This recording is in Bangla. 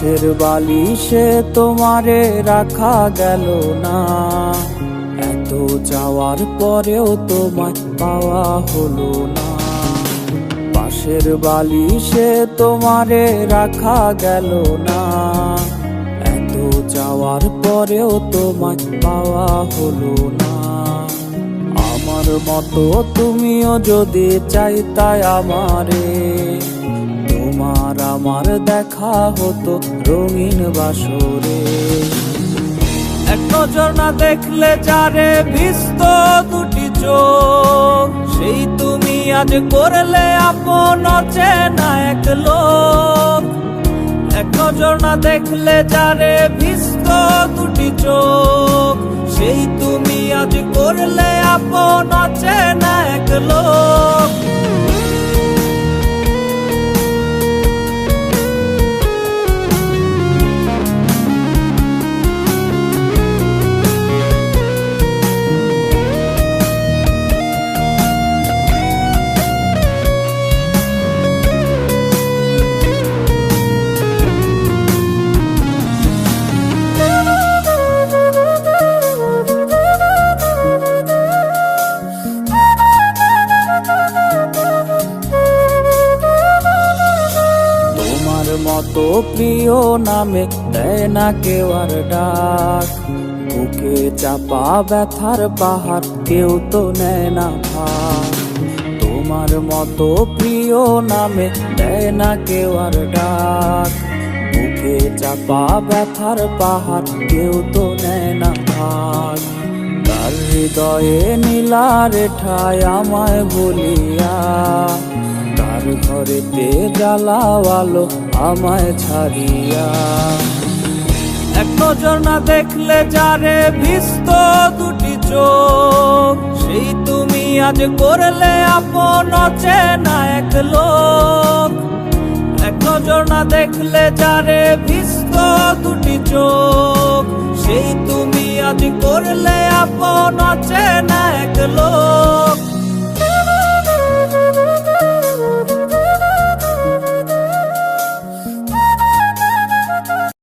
পাশের বালিশে তোমারে রাখা গেল না, এত চাওয়ার পরেও তোমায় পাওয়া হলো না। পাশের বালিশে তোমারে রাখা গেল না, এত চাওয়ার পরেও তোমায় পাওয়া হলো না। আমার মতো তুমিও যদি চাইতাই আমারে, তোমার আমার দেখা হতো রঙিন বাসরে। এক নজর না দেখলে যারে ভিজত দুটি চোখ, সেই তুমি আজ করলে আপন অচেনা এক লোক। এক নজর না দেখলে যারে ভিজত দুটি চোখ, সেই তুমি আজ করলে আপন অচেনা এক লোক। মতো প্রিয় নামে দেয় না কেউ আর ডাক, বুকে চাপা ব্যথার পাহাড় কেউ তো নেয় না ভাগ। তোমার মতো প্রিয় নামে দেয় না কেউ আর ডাক, বুকে চাপা ব্যথার পাহাড় কেউ তো নেয় না ভাগ। তার হৃদয়ে নীলার ঠায় আমায় বলিয়া, তার ঘরেতে জ্বালাওয়ালো আমায় ছাড়িয়া। এক নজর না দেখলে যারে ভিজত দুটি চোখ, সেই তুমি আজ করলে আপন অচেনা এক লোক। এক নজর না দেখলে যারে ভিজত দুটি চোখ, সেই তুমি আজ করলে আপন অচেনা এক লোক।